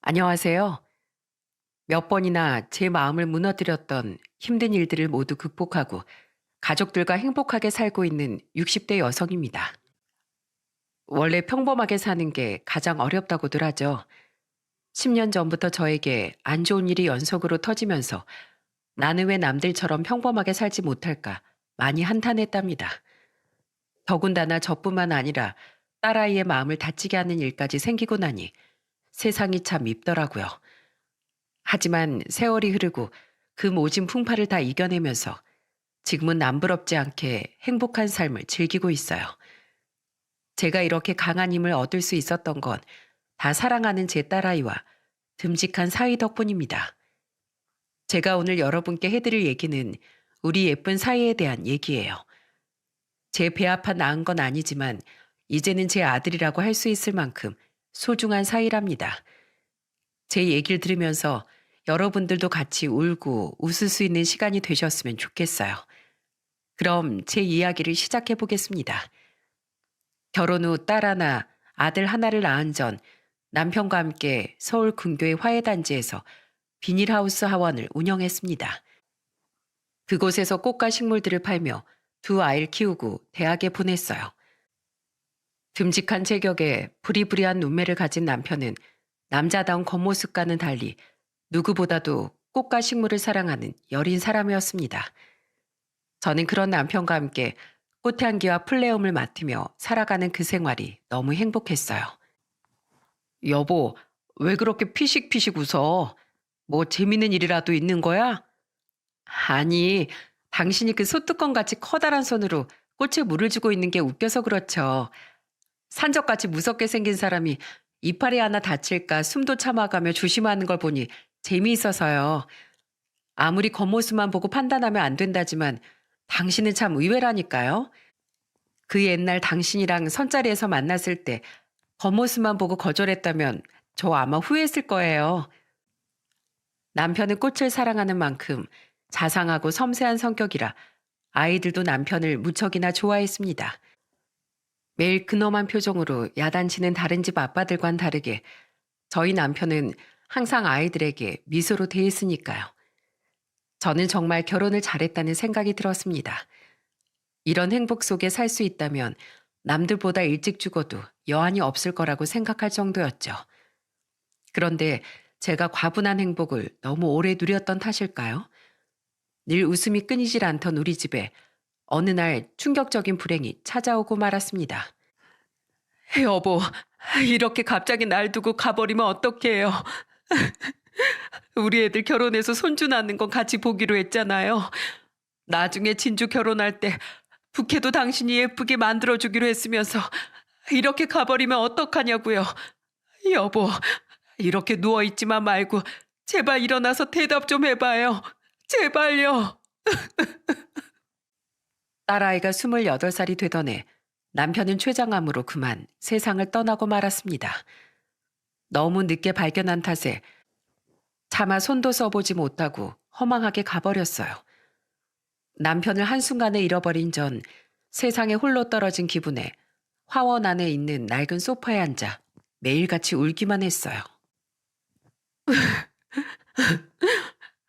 안녕하세요. 몇 번이나 제 마음을 무너뜨렸던 힘든 일들을 모두 극복하고 가족들과 행복하게 살고 있는 60대 여성입니다. 원래 평범하게 사는 게 가장 어렵다고들 하죠. 10년 전부터 저에게 안 좋은 일이 연속으로 터지면서 나는 왜 남들처럼 평범하게 살지 못할까 많이 한탄했답니다. 더군다나 저뿐만 아니라 딸아이의 마음을 다치게 하는 일까지 생기고 나니 세상이 참 밉더라고요. 하지만 세월이 흐르고 그 모진 풍파를 다 이겨내면서 지금은 남부럽지 않게 행복한 삶을 즐기고 있어요. 제가 이렇게 강한 힘을 얻을 수 있었던 건 다 사랑하는 제 딸아이와 듬직한 사위 덕분입니다. 제가 오늘 여러분께 해드릴 얘기는 우리 예쁜 사위에 대한 얘기예요. 제 배 아파 낳은 건 아니지만 이제는 제 아들이라고 할 수 있을 만큼 소중한 사위랍니다. 제 얘기를 들으면서 여러분들도 같이 울고 웃을 수 있는 시간이 되셨으면 좋겠어요. 그럼 제 이야기를 시작해 보겠습니다. 결혼 후 딸 하나, 아들 하나를 낳은 전 남편과 함께 서울 근교의 화훼단지에서 비닐하우스 하원을 운영했습니다. 그곳에서 꽃과 식물들을 팔며 두 아이를 키우고 대학에 보냈어요. 듬직한 체격에 부리부리한 눈매를 가진 남편은 남자다운 겉모습과는 달리 누구보다도 꽃과 식물을 사랑하는 여린 사람이었습니다. 저는 그런 남편과 함께 꽃향기와 플레움을 맡으며 살아가는 그 생활이 너무 행복했어요. 여보, 왜 그렇게 피식피식 웃어? 뭐 재밌는 일이라도 있는 거야? 아니, 당신이 그 소뚜껑같이 커다란 손으로 꽃에 물을 주고 있는 게 웃겨서 그렇죠. 산적같이 무섭게 생긴 사람이 이파리 하나 다칠까 숨도 참아가며 조심하는 걸 보니 재미있어서요. 아무리 겉모습만 보고 판단하면 안 된다지만 당신은 참 의외라니까요. 그 옛날 당신이랑 선자리에서 만났을 때 겉모습만 보고 거절했다면 저 아마 후회했을 거예요. 남편은 꽃을 사랑하는 만큼 자상하고 섬세한 성격이라 아이들도 남편을 무척이나 좋아했습니다. 매일 근엄한 표정으로 야단치는 다른 집 아빠들과는 다르게 저희 남편은 항상 아이들에게 미소로 대했으니까요. 저는 정말 결혼을 잘했다는 생각이 들었습니다. 이런 행복 속에 살 수 있다면 남들보다 일찍 죽어도 여한이 없을 거라고 생각할 정도였죠. 그런데 제가 과분한 행복을 너무 오래 누렸던 탓일까요? 늘 웃음이 끊이질 않던 우리 집에 어느 날 충격적인 불행이 찾아오고 말았습니다. 여보, 이렇게 갑자기 날 두고 가버리면 어떡해요? 우리 애들 결혼해서 손주 낳는 건 같이 보기로 했잖아요. 나중에 진주 결혼할 때 부케도 당신이 예쁘게 만들어주기로 했으면서 이렇게 가버리면 어떡하냐고요. 여보, 이렇게 누워있지만 말고 제발 일어나서 대답 좀 해봐요. 제발요. 딸아이가 28살이 되던 해 남편은 췌장암으로 그만 세상을 떠나고 말았습니다. 너무 늦게 발견한 탓에 차마 손도 써보지 못하고 허망하게 가버렸어요. 남편을 한순간에 잃어버린 전 세상에 홀로 떨어진 기분에 화원 안에 있는 낡은 소파에 앉아 매일같이 울기만 했어요.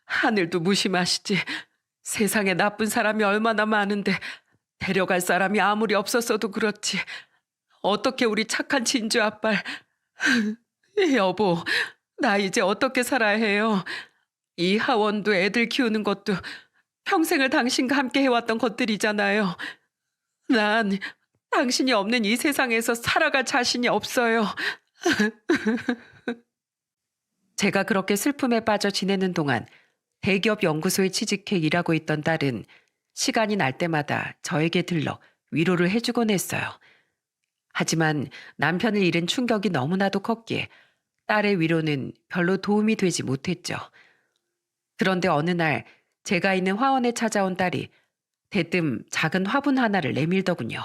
하늘도 무심하시지. 세상에 나쁜 사람이 얼마나 많은데 데려갈 사람이 아무리 없었어도 그렇지. 어떻게 우리 착한 진주 아빠를. 여보, 나 이제 어떻게 살아야 해요? 이 하원도 애들 키우는 것도 평생을 당신과 함께 해왔던 것들이잖아요. 난 당신이 없는 이 세상에서 살아갈 자신이 없어요. 제가 그렇게 슬픔에 빠져 지내는 동안 대기업 연구소에 취직해 일하고 있던 딸은 시간이 날 때마다 저에게 들러 위로를 해주곤 했어요. 하지만 남편을 잃은 충격이 너무나도 컸기에 딸의 위로는 별로 도움이 되지 못했죠. 그런데 어느 날 제가 있는 화원에 찾아온 딸이 대뜸 작은 화분 하나를 내밀더군요.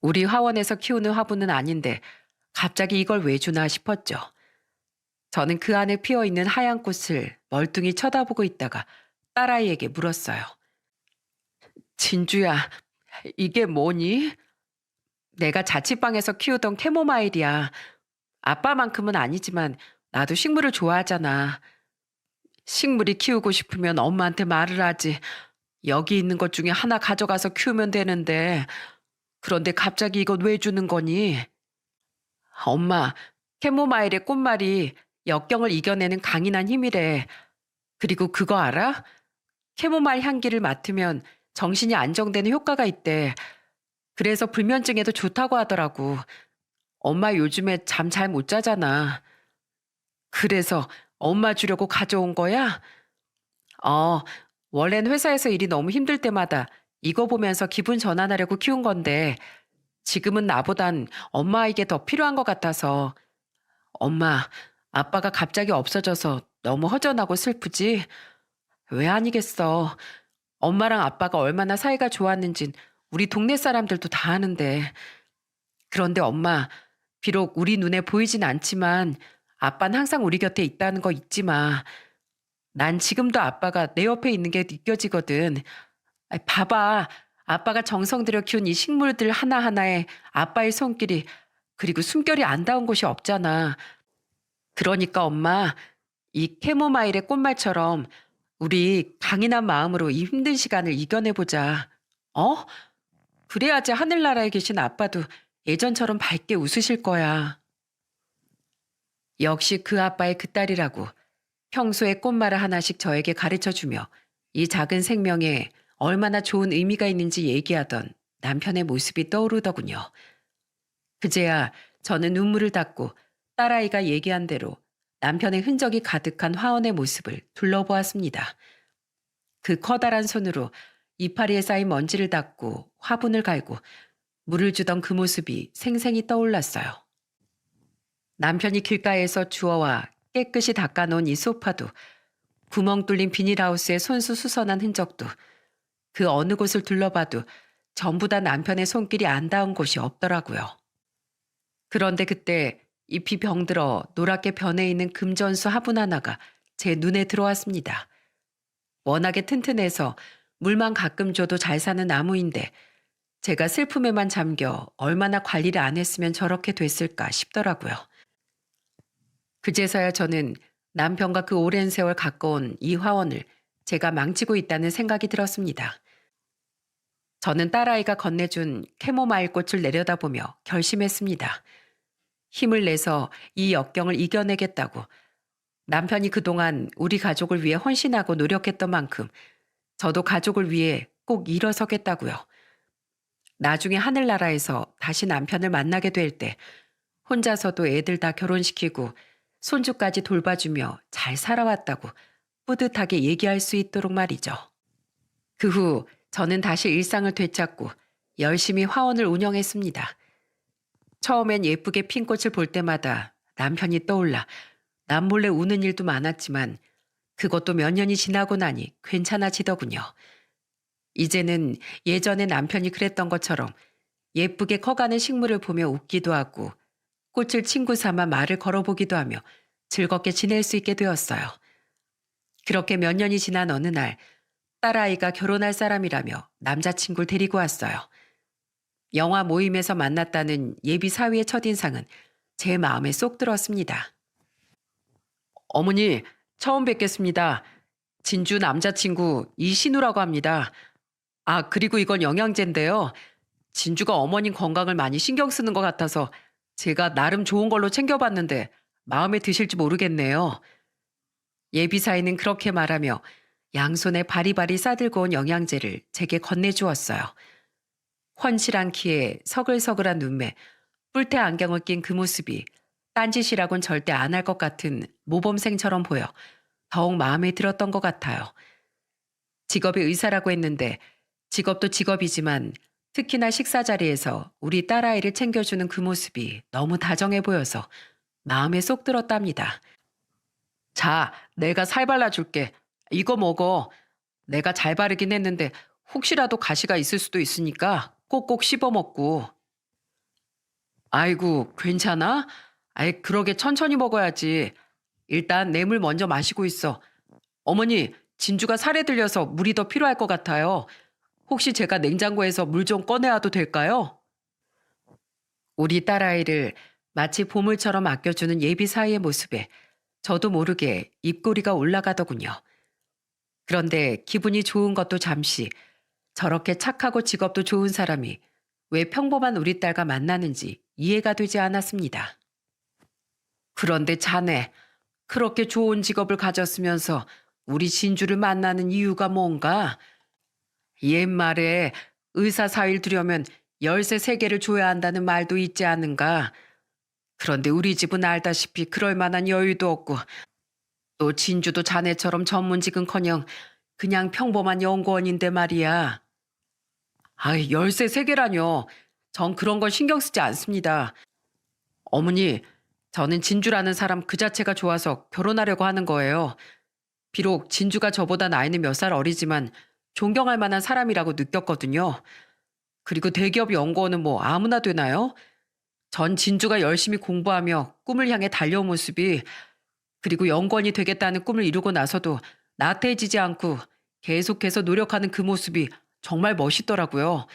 우리 화원에서 키우는 화분은 아닌데 갑자기 이걸 왜 주나 싶었죠. 저는 그 안에 피어있는 하얀 꽃을 멀뚱히 쳐다보고 있다가 딸아이에게 물었어요. 진주야, 이게 뭐니? 내가 자취방에서 키우던 캐모마일이야. 아빠만큼은 아니지만 나도 식물을 좋아하잖아. 식물이 키우고 싶으면 엄마한테 말을 하지. 여기 있는 것 중에 하나 가져가서 키우면 되는데. 그런데 갑자기 이건 왜 주는 거니? 엄마, 캐모마일의 꽃말이 역경을 이겨내는 강인한 힘이래. 그리고 그거 알아? 캐모마일 향기를 맡으면 정신이 안정되는 효과가 있대. 그래서 불면증에도 좋다고 하더라고. 엄마 요즘에 잠 잘 못 자잖아. 그래서 엄마 주려고 가져온 거야? 어, 원래는 회사에서 일이 너무 힘들 때마다 이거 보면서 기분 전환하려고 키운 건데 지금은 나보단 엄마에게 더 필요한 것 같아서. 엄마, 아빠가 갑자기 없어져서 너무 허전하고 슬프지? 왜 아니겠어. 엄마랑 아빠가 얼마나 사이가 좋았는진 우리 동네 사람들도 다 아는데. 그런데 엄마, 비록 우리 눈에 보이진 않지만 아빠는 항상 우리 곁에 있다는 거 잊지 마. 난 지금도 아빠가 내 옆에 있는 게 느껴지거든. 봐봐. 아빠가 정성 들여 키운 이 식물들 하나하나에 아빠의 손길이, 그리고 숨결이 안 닿은 곳이 없잖아. 그러니까 엄마, 이 캐모마일의 꽃말처럼 우리 강인한 마음으로 이 힘든 시간을 이겨내보자. 어? 그래야지 하늘나라에 계신 아빠도 예전처럼 밝게 웃으실 거야. 역시 그 아빠의 그 딸이라고 평소에 꽃말을 하나씩 저에게 가르쳐주며 이 작은 생명에 얼마나 좋은 의미가 있는지 얘기하던 남편의 모습이 떠오르더군요. 그제야 저는 눈물을 닦고 딸아이가 얘기한 대로 남편의 흔적이 가득한 화원의 모습을 둘러보았습니다. 그 커다란 손으로 이파리에 쌓인 먼지를 닦고 화분을 갈고 물을 주던 그 모습이 생생히 떠올랐어요. 남편이 길가에서 주워와 깨끗이 닦아놓은 이 소파도, 구멍 뚫린 비닐하우스에 손수 수선한 흔적도, 그 어느 곳을 둘러봐도 전부 다 남편의 손길이 안 닿은 곳이 없더라고요. 그런데 그때 잎이 병들어 노랗게 변해 있는 금전수 화분 하나가 제 눈에 들어왔습니다. 워낙에 튼튼해서 물만 가끔 줘도 잘 사는 나무인데 제가 슬픔에만 잠겨 얼마나 관리를 안 했으면 저렇게 됐을까 싶더라고요. 그제서야 저는 남편과 그 오랜 세월 가까운 이 화원을 제가 망치고 있다는 생각이 들었습니다. 저는 딸아이가 건네준 캐모마일 꽃을 내려다보며 결심했습니다. 힘을 내서 이 역경을 이겨내겠다고. 남편이 그동안 우리 가족을 위해 헌신하고 노력했던 만큼 저도 가족을 위해 꼭 일어서겠다고요. 나중에 하늘나라에서 다시 남편을 만나게 될 때 혼자서도 애들 다 결혼시키고 손주까지 돌봐주며 잘 살아왔다고 뿌듯하게 얘기할 수 있도록 말이죠. 그 후 저는 다시 일상을 되찾고 열심히 화원을 운영했습니다. 처음엔 예쁘게 핀 꽃을 볼 때마다 남편이 떠올라 남몰래 우는 일도 많았지만 그것도 몇 년이 지나고 나니 괜찮아지더군요. 이제는 예전에 남편이 그랬던 것처럼 예쁘게 커가는 식물을 보며 웃기도 하고 꽃을 친구 삼아 말을 걸어보기도 하며 즐겁게 지낼 수 있게 되었어요. 그렇게 몇 년이 지난 어느 날 딸아이가 결혼할 사람이라며 남자친구를 데리고 왔어요. 영화 모임에서 만났다는 예비 사위의 첫인상은 제 마음에 쏙 들었습니다. 어머니, 처음 뵙겠습니다. 진주 남자친구 이신우라고 합니다. 아, 그리고 이건 영양제인데요. 진주가 어머님 건강을 많이 신경 쓰는 것 같아서 제가 나름 좋은 걸로 챙겨봤는데 마음에 드실지 모르겠네요. 예비사위는 그렇게 말하며 양손에 바리바리 싸들고 온 영양제를 제게 건네주었어요. 훤실한 키에 서글서글한 눈매, 뿔테 안경을 낀 그 모습이 딴짓이라곤 절대 안 할 것 같은 모범생처럼 보여 더욱 마음에 들었던 것 같아요. 직업이 의사라고 했는데 직업도 직업이지만 특히나 식사 자리에서 우리 딸아이를 챙겨주는 그 모습이 너무 다정해 보여서 마음에 쏙 들었답니다. 자, 내가 살 발라줄게. 이거 먹어. 내가 잘 바르긴 했는데 혹시라도 가시가 있을 수도 있으니까 꼭꼭 씹어 먹고. 아이고, 괜찮아? 아이, 그러게 천천히 먹어야지. 일단 내 물 먼저 마시고 있어. 어머니, 진주가 살에 들려서 물이 더 필요할 것 같아요. 혹시 제가 냉장고에서 물 좀 꺼내와도 될까요? 우리 딸아이를 마치 보물처럼 아껴주는 예비 사이의 모습에 저도 모르게 입꼬리가 올라가더군요. 그런데 기분이 좋은 것도 잠시, 저렇게 착하고 직업도 좋은 사람이 왜 평범한 우리 딸과 만나는지 이해가 되지 않았습니다. 그런데 자네, 그렇게 좋은 직업을 가졌으면서 우리 진주를 만나는 이유가 뭔가? 옛말에 의사 사위를 두려면 열쇠 세 개를 줘야 한다는 말도 있지 않은가? 그런데 우리 집은 알다시피 그럴 만한 여유도 없고 또 진주도 자네처럼 전문직은커녕 그냥 평범한 연구원인데 말이야. 아이, 열쇠 세 개라뇨. 전 그런 건 신경 쓰지 않습니다. 어머니, 저는 진주라는 사람 그 자체가 좋아서 결혼하려고 하는 거예요. 비록 진주가 저보다 나이는 몇 살 어리지만 존경할 만한 사람이라고 느꼈거든요. 그리고 대기업 연구원은 뭐 아무나 되나요? 전 진주가 열심히 공부하며 꿈을 향해 달려온 모습이, 그리고 연구원이 되겠다는 꿈을 이루고 나서도 나태해지지 않고 계속해서 노력하는 그 모습이 정말 멋있더라고요.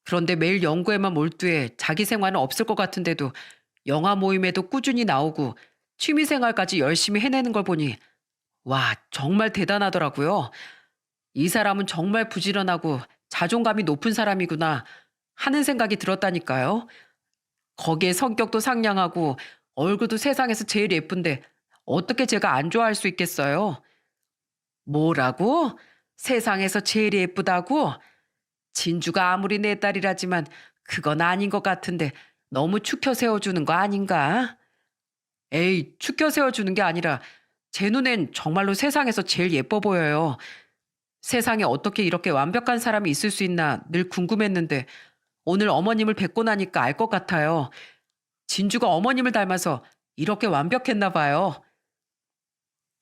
그런데 매일 연구에만 몰두해 자기 생활은 없을 것 같은데도 영화 모임에도 꾸준히 나오고 취미 생활까지 열심히 해내는 걸 보니 와, 정말 대단하더라고요. 이 사람은 정말 부지런하고 자존감이 높은 사람이구나 하는 생각이 들었다니까요. 거기에 성격도 상냥하고 얼굴도 세상에서 제일 예쁜데 어떻게 제가 안 좋아할 수 있겠어요? 뭐라고? 세상에서 제일 예쁘다고? 진주가 아무리 내 딸이라지만 그건 아닌 것 같은데 너무 축혀 세워주는 거 아닌가? 에이, 축혀 세워주는 게 아니라 제 눈엔 정말로 세상에서 제일 예뻐 보여요. 세상에 어떻게 이렇게 완벽한 사람이 있을 수 있나 늘 궁금했는데 오늘 어머님을 뵙고 나니까 알 것 같아요. 진주가 어머님을 닮아서 이렇게 완벽했나 봐요.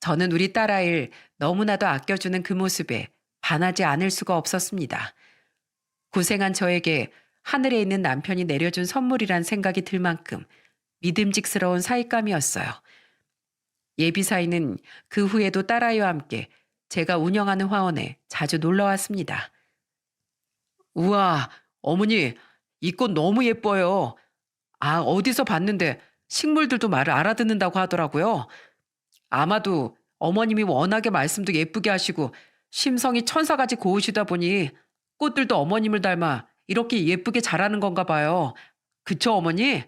저는 우리 딸아이를 너무나도 아껴주는 그 모습에 반하지 않을 수가 없었습니다. 고생한 저에게 하늘에 있는 남편이 내려준 선물이란 생각이 들 만큼 믿음직스러운 사윗감이었어요. 예비사위는 그 후에도 딸아이와 함께 제가 운영하는 화원에 자주 놀러 왔습니다. 우와, 어머니, 이 꽃 너무 예뻐요. 아, 어디서 봤는데 식물들도 말을 알아듣는다고 하더라고요. 아마도 어머님이 워낙에 말씀도 예쁘게 하시고 심성이 천사같이 고우시다 보니 꽃들도 어머님을 닮아 이렇게 예쁘게 자라는 건가 봐요. 그쵸, 어머니?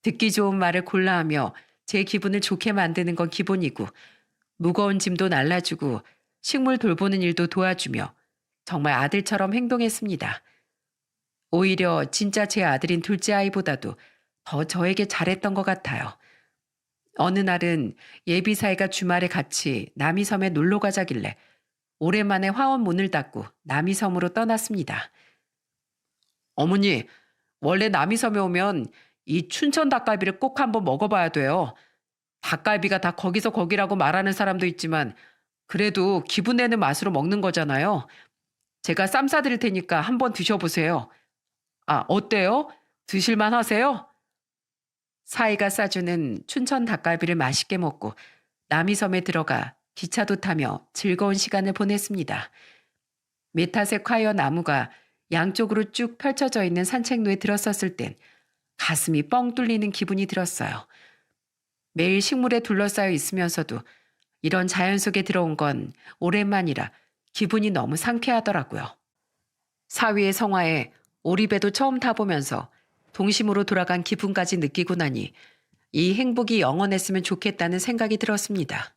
듣기 좋은 말을 골라 하며 제 기분을 좋게 만드는 건 기본이고 무거운 짐도 날라주고 식물 돌보는 일도 도와주며 정말 아들처럼 행동했습니다. 오히려 진짜 제 아들인 둘째 아이보다도 더 저에게 잘했던 것 같아요. 어느 날은 예비사이가 주말에 같이 남이섬에 놀러 가자길래 오랜만에 화원 문을 닫고 남이섬으로 떠났습니다. 어머니, 원래 남이섬에 오면 이 춘천 닭갈비를 꼭 한번 먹어봐야 돼요. 닭갈비가 다 거기서 거기라고 말하는 사람도 있지만 그래도 기분 내는 맛으로 먹는 거잖아요. 제가 쌈 싸드릴 테니까 한번 드셔보세요. 아, 어때요? 드실만 하세요? 사이가 싸주는 춘천 닭갈비를 맛있게 먹고 남이섬에 들어가 기차도 타며 즐거운 시간을 보냈습니다. 메타색 화이어 나무가 양쪽으로 쭉 펼쳐져 있는 산책로에 들었었을 땐 가슴이 뻥 뚫리는 기분이 들었어요. 매일 식물에 둘러싸여 있으면서도 이런 자연 속에 들어온 건 오랜만이라 기분이 너무 상쾌하더라고요. 사위의 성화에 오리배도 처음 타보면서 동심으로 돌아간 기분까지 느끼고 나니 이 행복이 영원했으면 좋겠다는 생각이 들었습니다.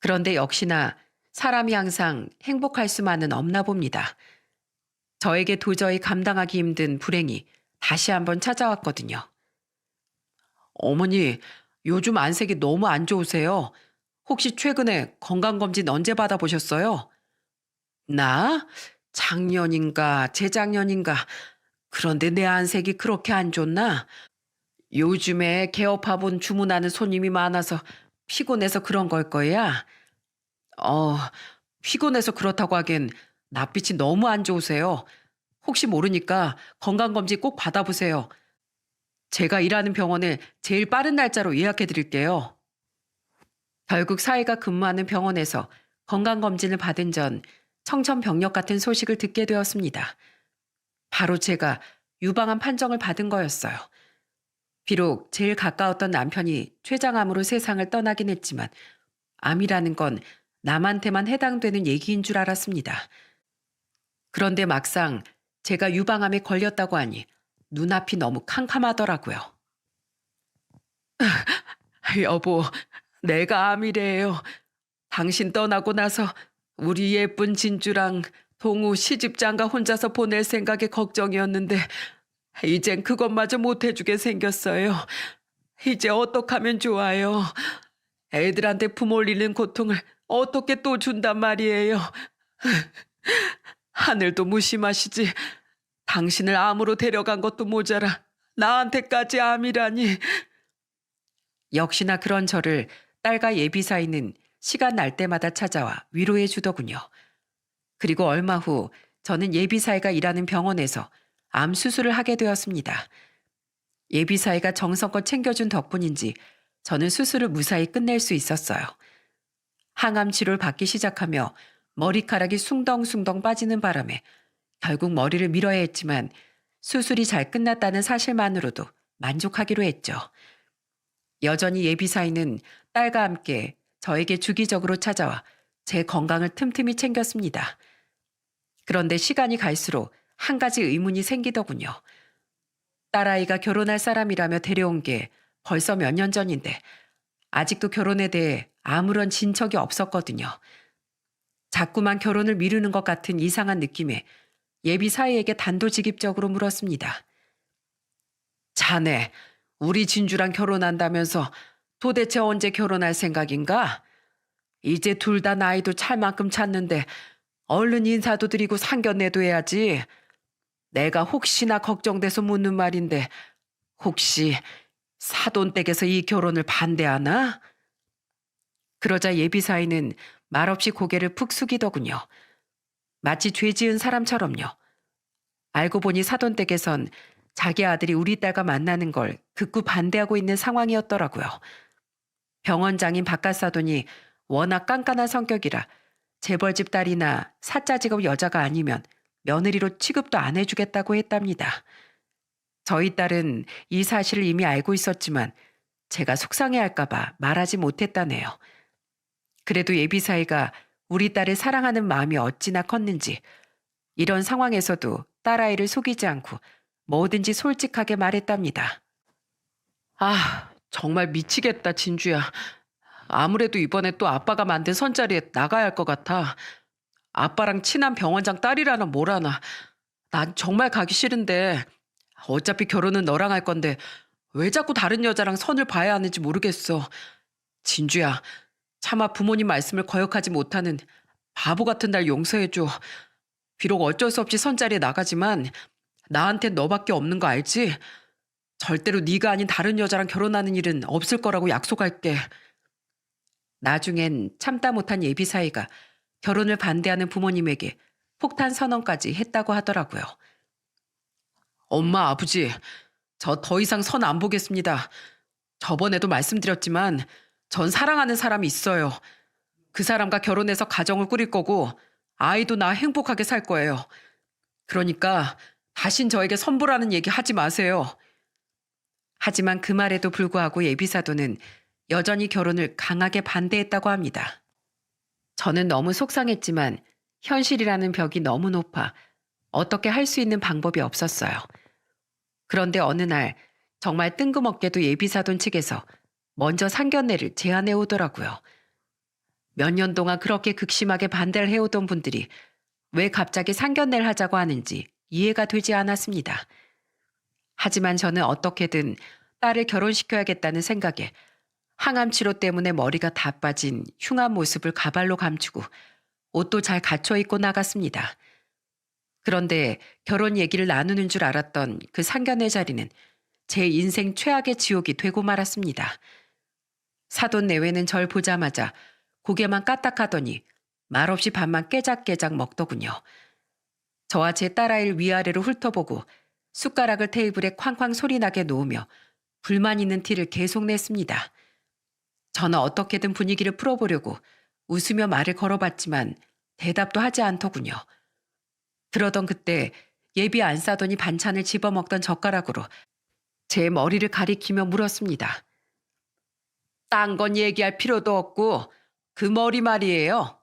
그런데 역시나 사람이 항상 행복할 수만은 없나 봅니다. 저에게 도저히 감당하기 힘든 불행이 다시 한번 찾아왔거든요. 어머니, 요즘 안색이 너무 안 좋으세요. 혹시 최근에 건강검진 언제 받아보셨어요? 나? 작년인가 재작년인가. 그런데 내 안색이 그렇게 안 좋나? 요즘에 개업화분 주문하는 손님이 많아서 피곤해서 그런 걸 거야. 어, 피곤해서 그렇다고 하기엔 낯빛이 너무 안 좋으세요. 혹시 모르니까 건강검진 꼭 받아보세요. 제가 일하는 병원에 제일 빠른 날짜로 예약해 드릴게요. 결국 사이가 근무하는 병원에서 건강검진을 받은 전 청천벽력 같은 소식을 듣게 되었습니다. 바로 제가 유방암 판정을 받은 거였어요. 비록 제일 가까웠던 남편이 췌장암으로 세상을 떠나긴 했지만 암이라는 건 남한테만 해당되는 얘기인 줄 알았습니다. 그런데 막상 제가 유방암에 걸렸다고 하니 눈앞이 너무 캄캄하더라고요. 여보, 내가 암이래요. 당신 떠나고 나서 우리 예쁜 진주랑 동우 시집장가 혼자서 보낼 생각에 걱정이었는데 이젠 그것마저 못 해주게 생겼어요. 이제 어떡하면 좋아요. 애들한테 부몰리는 고통을 어떻게 또 준단 말이에요. 하늘도 무심하시지. 당신을 암으로 데려간 것도 모자라 나한테까지 암이라니. 역시나 그런 저를 딸과 예비 사이는 시간 날 때마다 찾아와 위로해 주더군요. 그리고 얼마 후 저는 예비 사이가 일하는 병원에서 암 수술을 하게 되었습니다. 예비 사이가 정성껏 챙겨준 덕분인지 저는 수술을 무사히 끝낼 수 있었어요. 항암 치료를 받기 시작하며 머리카락이 숭덩숭덩 빠지는 바람에 결국 머리를 밀어야 했지만 수술이 잘 끝났다는 사실만으로도 만족하기로 했죠. 여전히 예비 사이는 딸과 함께 저에게 주기적으로 찾아와 제 건강을 틈틈이 챙겼습니다. 그런데 시간이 갈수록 한 가지 의문이 생기더군요. 딸아이가 결혼할 사람이라며 데려온 게 벌써 몇 년 전인데 아직도 결혼에 대해 아무런 진척이 없었거든요. 자꾸만 결혼을 미루는 것 같은 이상한 느낌에 예비 사이에게 단도직입적으로 물었습니다. 자네, 우리 진주랑 결혼한다면서 도대체 언제 결혼할 생각인가? 이제 둘 다 나이도 찰 만큼 찼는데 얼른 인사도 드리고 상견례도 해야지. 내가 혹시나 걱정돼서 묻는 말인데 혹시 사돈댁에서 이 결혼을 반대하나? 그러자 예비 사이는 말없이 고개를 푹 숙이더군요. 마치 죄 지은 사람처럼요. 알고 보니 사돈댁에선 자기 아들이 우리 딸과 만나는 걸 극구 반대하고 있는 상황이었더라고요. 병원장인 박갓사돈이 워낙 깐깐한 성격이라 재벌집 딸이나 사짜 직업 여자가 아니면 며느리로 취급도 안 해주겠다고 했답니다. 저희 딸은 이 사실을 이미 알고 있었지만 제가 속상해할까봐 말하지 못했다네요. 그래도 예비 사이가 우리 딸을 사랑하는 마음이 어찌나 컸는지 이런 상황에서도 딸아이를 속이지 않고 뭐든지 솔직하게 말했답니다. 아, 정말 미치겠다, 진주야. 아무래도 이번에 또 아빠가 만든 선자리에 나가야 할 것 같아. 아빠랑 친한 병원장 딸이라나 뭐라나. 난 정말 가기 싫은데 어차피 결혼은 너랑 할 건데 왜 자꾸 다른 여자랑 선을 봐야 하는지 모르겠어. 진주야, 차마 부모님 말씀을 거역하지 못하는 바보 같은 날 용서해줘. 비록 어쩔 수 없이 선자리에 나가지만 나한텐 너밖에 없는 거 알지? 절대로 네가 아닌 다른 여자랑 결혼하는 일은 없을 거라고 약속할게. 나중엔 참다 못한 예비 사이가 결혼을 반대하는 부모님에게 폭탄 선언까지 했다고 하더라고요. 엄마, 아버지, 저 더 이상 선 안 보겠습니다. 저번에도 말씀드렸지만 전 사랑하는 사람이 있어요. 그 사람과 결혼해서 가정을 꾸릴 거고 아이도 낳아 행복하게 살 거예요. 그러니까 다신 저에게 선보라는 얘기 하지 마세요. 하지만 그 말에도 불구하고 예비사도는 여전히 결혼을 강하게 반대했다고 합니다. 저는 너무 속상했지만 현실이라는 벽이 너무 높아 어떻게 할 수 있는 방법이 없었어요. 그런데 어느 날 정말 뜬금없게도 예비사돈 측에서 먼저 상견례를 제안해 오더라고요. 몇 년 동안 그렇게 극심하게 반대를 해오던 분들이 왜 갑자기 상견례를 하자고 하는지 이해가 되지 않았습니다. 하지만 저는 어떻게든 딸을 결혼시켜야겠다는 생각에 항암 치료 때문에 머리가 다 빠진 흉한 모습을 가발로 감추고 옷도 잘 갖춰 입고 나갔습니다. 그런데 결혼 얘기를 나누는 줄 알았던 그 상견례 자리는 제 인생 최악의 지옥이 되고 말았습니다. 사돈 내외는 절 보자마자 고개만 까딱하더니 말없이 밥만 깨작깨작 먹더군요. 저와 제 딸아이를 위아래로 훑어보고 숟가락을 테이블에 쾅쾅 소리나게 놓으며 불만 있는 티를 계속 냈습니다. 저는 어떻게든 분위기를 풀어보려고 웃으며 말을 걸어봤지만 대답도 하지 않더군요. 그러던 그때 예비 안 싸더니 반찬을 집어먹던 젓가락으로 제 머리를 가리키며 물었습니다. 딴 건 얘기할 필요도 없고 그 머리 말이에요.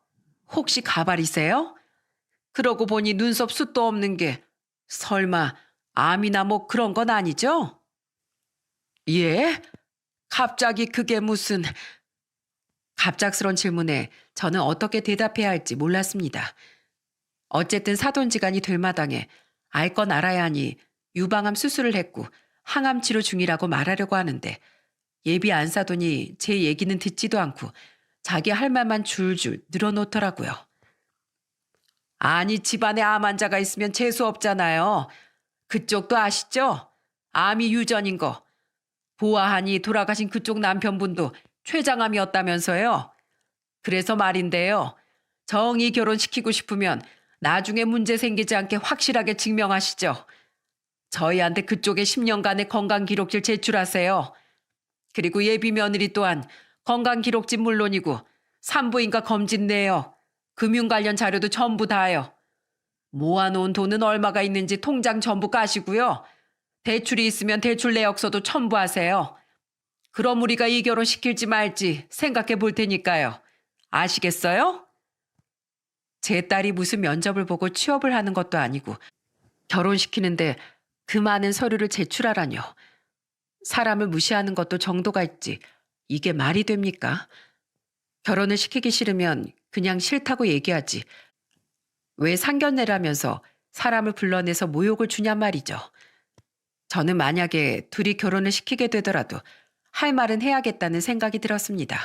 혹시 가발이세요? 그러고 보니 눈썹 숱도 없는 게 설마 암이나 뭐 그런 건 아니죠? 예? 갑자기 그게 무슨... 갑작스런 질문에 저는 어떻게 대답해야 할지 몰랐습니다. 어쨌든 사돈지간이 될 마당에 알 건 알아야 하니 유방암 수술을 했고 항암 치료 중이라고 말하려고 하는데 예비 안사돈이 제 얘기는 듣지도 않고 자기 할 말만 줄줄 늘어놓더라고요. 아니 집안에 암 환자가 있으면 재수 없잖아요. 그쪽도 아시죠? 암이 유전인 거. 보아하니 돌아가신 그쪽 남편분도 췌장암이었다면서요. 그래서 말인데요. 정의 결혼시키고 싶으면 나중에 문제 생기지 않게 확실하게 증명하시죠. 저희한테 그쪽에 10년간의 건강기록질 제출하세요. 그리고 예비 며느리 또한 건강기록집 물론이고 산부인과 검진 내역, 금융 관련 자료도 전부 다요. 모아놓은 돈은 얼마가 있는지 통장 전부 까시고요. 대출이 있으면 대출 내역서도 첨부하세요. 그럼 우리가 이 결혼 시킬지 말지 생각해 볼 테니까요. 아시겠어요? 제 딸이 무슨 면접을 보고 취업을 하는 것도 아니고 결혼시키는데 그 많은 서류를 제출하라뇨. 사람을 무시하는 것도 정도가 있지. 이게 말이 됩니까? 결혼을 시키기 싫으면 그냥 싫다고 얘기하지. 왜 상견례라면서 사람을 불러내서 모욕을 주냔 말이죠. 저는 만약에 둘이 결혼을 시키게 되더라도 할 말은 해야겠다는 생각이 들었습니다.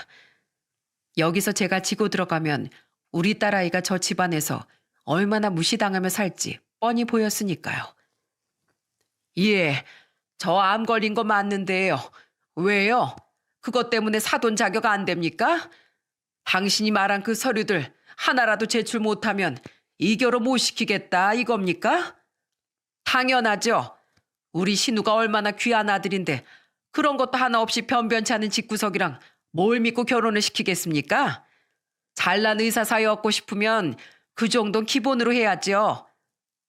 여기서 제가 지고 들어가면 우리 딸아이가 저 집안에서 얼마나 무시당하며 살지 뻔히 보였으니까요. 예, 저 암 걸린 거 맞는데요. 왜요? 그것 때문에 사돈 자격 안 됩니까? 당신이 말한 그 서류들 하나라도 제출 못하면 이 결혼 못 시키겠다 이겁니까? 당연하죠. 우리 신우가 얼마나 귀한 아들인데 그런 것도 하나 없이 변변치 않은 집구석이랑 뭘 믿고 결혼을 시키겠습니까? 잘난 의사 사이 얻고 싶으면 그 정도는 기본으로 해야죠.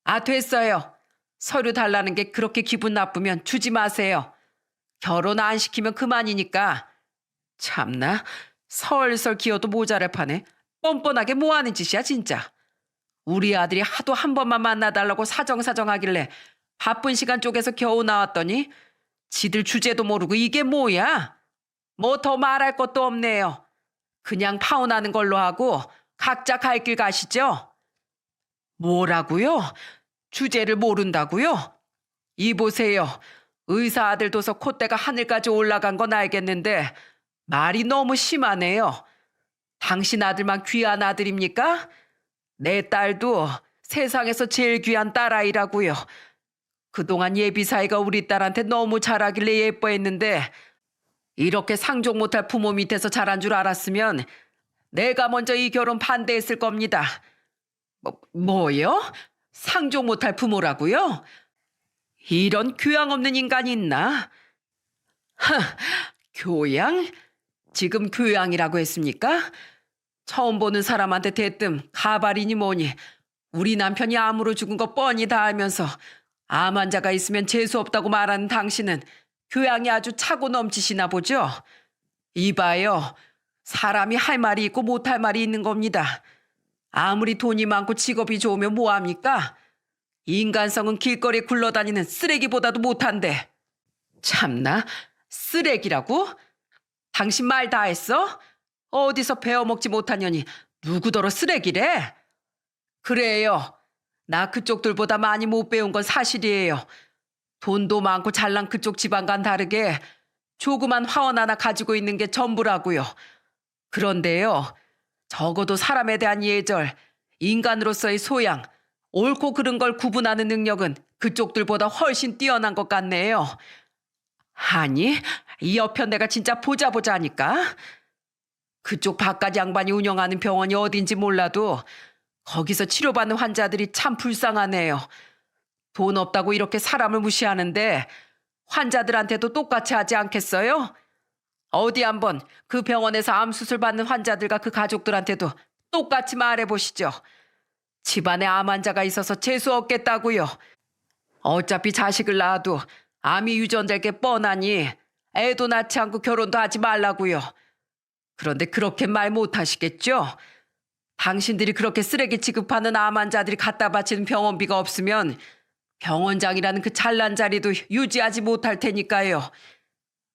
아, 됐어요. 서류 달라는 게 그렇게 기분 나쁘면 주지 마세요. 결혼 안 시키면 그만이니까. 참나, 설설 기어도 모자랄 판에 뻔뻔하게 뭐 하는 짓이야 진짜. 우리 아들이 하도 한 번만 만나달라고 사정사정하길래 바쁜 시간 쪼개서 겨우 나왔더니 지들 주제도 모르고 이게 뭐야? 뭐 더 말할 것도 없네요. 그냥 파혼하는 걸로 하고 각자 갈 길 가시죠. 뭐라고요? 주제를 모른다고요? 이보세요. 의사 아들 둬서 콧대가 하늘까지 올라간 건 알겠는데 말이 너무 심하네요. 당신 아들만 귀한 아들입니까? 내 딸도 세상에서 제일 귀한 딸아이라고요. 그동안 예비 사이가 우리 딸한테 너무 잘하길래 예뻐했는데 이렇게 상종 못할 부모 밑에서 자란 줄 알았으면 내가 먼저 이 결혼 반대했을 겁니다. 뭐요? 상종 못할 부모라고요? 이런 교양 없는 인간이 있나? 하, 교양? 지금 교양이라고 했습니까? 처음 보는 사람한테 대뜸 가발이니 뭐니 우리 남편이 암으로 죽은 거 뻔히 다 알면서 암 환자가 있으면 재수 없다고 말하는 당신은 교양이 아주 차고 넘치시나 보죠? 이봐요. 사람이 할 말이 있고 못할 말이 있는 겁니다. 아무리 돈이 많고 직업이 좋으면 뭐합니까? 인간성은 길거리에 굴러다니는 쓰레기보다도 못한데. 참나, 쓰레기라고? 당신 말 다 했어? 어디서 배워먹지 못한 년이 누구더러 쓰레기래? 그래요. 나 그쪽들보다 많이 못 배운 건 사실이에요. 돈도 많고 잘난 그쪽 집안과는 다르게 조그만 화원 하나 가지고 있는 게 전부라고요. 그런데요. 적어도 사람에 대한 예절, 인간으로서의 소양, 옳고 그른 걸 구분하는 능력은 그쪽들보다 훨씬 뛰어난 것 같네요. 아니, 이 여편 내가 진짜 보자 하니까. 그쪽 바깥 양반이 운영하는 병원이 어딘지 몰라도 거기서 치료받는 환자들이 참 불쌍하네요. 돈 없다고 이렇게 사람을 무시하는데 환자들한테도 똑같이 하지 않겠어요? 어디 한번 그 병원에서 암 수술 받는 환자들과 그 가족들한테도 똑같이 말해보시죠. 집안에 암 환자가 있어서 재수 없겠다고요. 어차피 자식을 낳아도 암이 유전될 게 뻔하니 애도 낳지 않고 결혼도 하지 말라고요. 그런데 그렇게 말 못하시겠죠? 당신들이 그렇게 쓰레기 취급하는 암 환자들이 갖다 바치는 병원비가 없으면 병원장이라는 그 잘난 자리도 유지하지 못할 테니까요.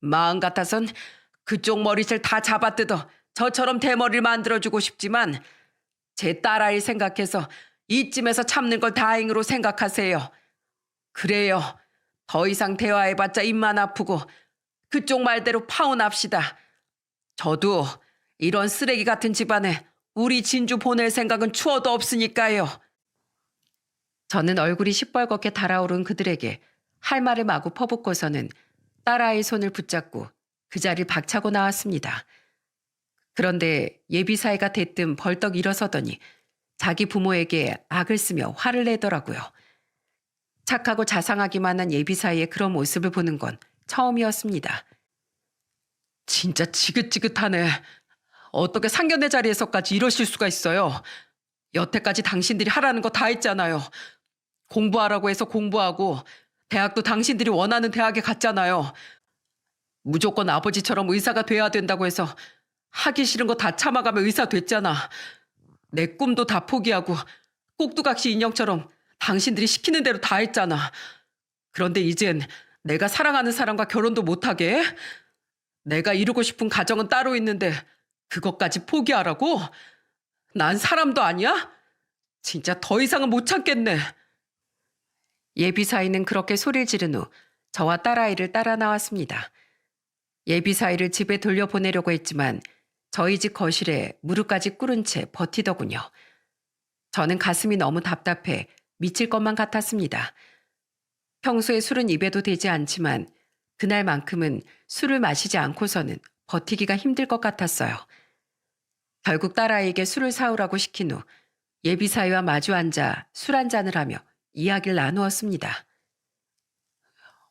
마음 같아선 그쪽 머리채를 다 잡아뜯어 저처럼 대머리를 만들어주고 싶지만 제 딸아이 생각해서 이쯤에서 참는 걸 다행으로 생각하세요. 그래요. 더 이상 대화해봤자 입만 아프고 그쪽 말대로 파혼합시다. 저도 이런 쓰레기 같은 집안에 우리 진주 보낼 생각은 추워도 없으니까요. 저는 얼굴이 시뻘겋게 달아오른 그들에게 할 말을 마구 퍼붓고서는 딸아이의 손을 붙잡고 그 자리를 박차고 나왔습니다. 그런데 예비사이가 대뜸 벌떡 일어서더니 자기 부모에게 악을 쓰며 화를 내더라고요. 착하고 자상하기만 한 예비사이의 그런 모습을 보는 건 처음이었습니다. 진짜 지긋지긋하네. 어떻게 상견례 자리에서까지 이러실 수가 있어요. 여태까지 당신들이 하라는 거 다 했잖아요. 공부하라고 해서 공부하고 대학도 당신들이 원하는 대학에 갔잖아요. 무조건 아버지처럼 의사가 돼야 된다고 해서 하기 싫은 거 다 참아가며 의사 됐잖아. 내 꿈도 다 포기하고 꼭두각시 인형처럼 당신들이 시키는 대로 다 했잖아. 그런데 이젠 내가 사랑하는 사람과 결혼도 못하게 해? 내가 이루고 싶은 가정은 따로 있는데 그것까지 포기하라고? 난 사람도 아니야? 진짜 더 이상은 못 참겠네. 예비사이는 그렇게 소리를 지른 후 저와 딸아이를 따라 나왔습니다. 예비사이를 집에 돌려보내려고 했지만 저희 집 거실에 무릎까지 꿇은 채 버티더군요. 저는 가슴이 너무 답답해 미칠 것만 같았습니다. 평소에 술은 입에도 대지 않지만 그날만큼은 술을 마시지 않고서는 버티기가 힘들 것 같았어요. 결국 딸아이에게 술을 사오라고 시킨 후 예비사이와 마주 앉아 술 한 잔을 하며 이야기를 나누었습니다.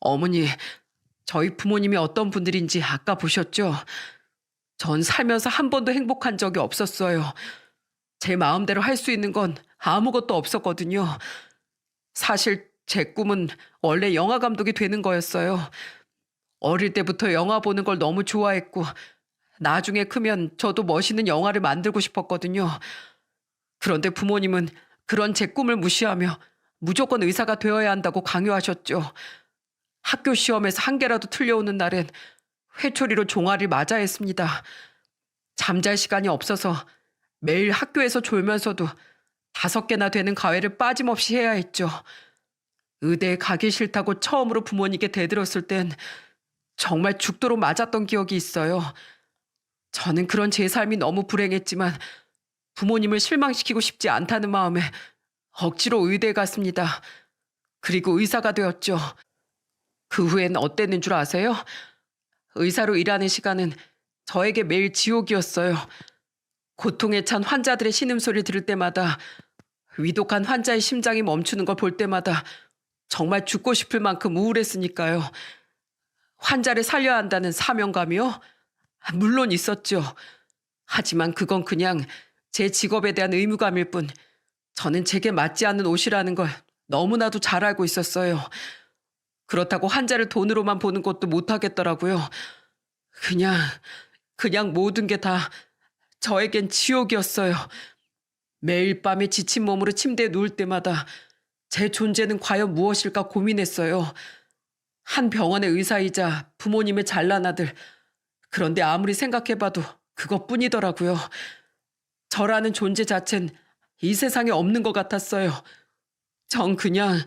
어머니, 저희 부모님이 어떤 분들인지 아까 보셨죠? 전 살면서 한 번도 행복한 적이 없었어요. 제 마음대로 할 수 있는 건 아무것도 없었거든요. 사실 제 꿈은 원래 영화 감독이 되는 거였어요. 어릴 때부터 영화 보는 걸 너무 좋아했고 나중에 크면 저도 멋있는 영화를 만들고 싶었거든요. 그런데 부모님은 그런 제 꿈을 무시하며 무조건 의사가 되어야 한다고 강요하셨죠. 학교 시험에서 한 개라도 틀려오는 날엔 회초리로 종아리를 맞아야 했습니다. 잠잘 시간이 없어서 매일 학교에서 졸면서도 5개나 되는 과외를 빠짐없이 해야 했죠. 의대에 가기 싫다고 처음으로 부모님께 대들었을 땐 정말 죽도록 맞았던 기억이 있어요. 저는 그런 제 삶이 너무 불행했지만 부모님을 실망시키고 싶지 않다는 마음에 억지로 의대에 갔습니다. 그리고 의사가 되었죠. 그 후엔 어땠는 줄 아세요? 의사로 일하는 시간은 저에게 매일 지옥이었어요. 고통에 찬 환자들의 신음소리를 들을 때마다 위독한 환자의 심장이 멈추는 걸 볼 때마다 정말 죽고 싶을 만큼 우울했으니까요. 환자를 살려야 한다는 사명감이요? 물론 있었죠. 하지만 그건 그냥 제 직업에 대한 의무감일 뿐 저는 제게 맞지 않는 옷이라는 걸 너무나도 잘 알고 있었어요. 그렇다고 환자를 돈으로만 보는 것도 못하겠더라고요. 그냥 모든 게 다 저에겐 지옥이었어요. 매일 밤에 지친 몸으로 침대에 누울 때마다 제 존재는 과연 무엇일까 고민했어요. 한 병원의 의사이자 부모님의 잘난 아들. 그런데 아무리 생각해봐도 그것뿐이더라고요. 저라는 존재 자체는 이 세상에 없는 것 같았어요. 전 그냥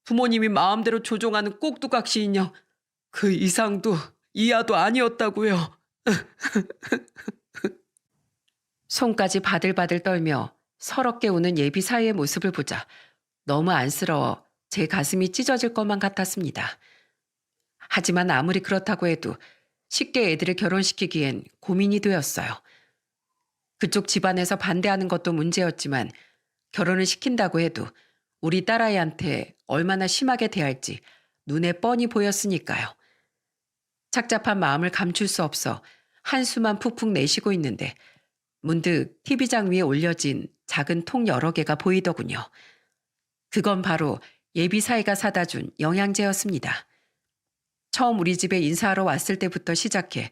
부모님이 마음대로 조종하는 꼭두각시 인형, 그 이상도 이하도 아니었다고요. 손까지 바들바들 떨며 서럽게 우는 예비사이의 모습을 보자 너무 안쓰러워 제 가슴이 찢어질 것만 같았습니다. 하지만 아무리 그렇다고 해도 쉽게 애들을 결혼시키기엔 고민이 되었어요. 그쪽 집안에서 반대하는 것도 문제였지만 결혼을 시킨다고 해도 우리 딸아이한테 얼마나 심하게 대할지 눈에 뻔히 보였으니까요. 착잡한 마음을 감출 수 없어 한숨만 푹푹 내쉬고 있는데 문득 TV장 위에 올려진 작은 통 여러 개가 보이더군요. 그건 바로 예비사이가 사다 준 영양제였습니다. 처음 우리 집에 인사하러 왔을 때부터 시작해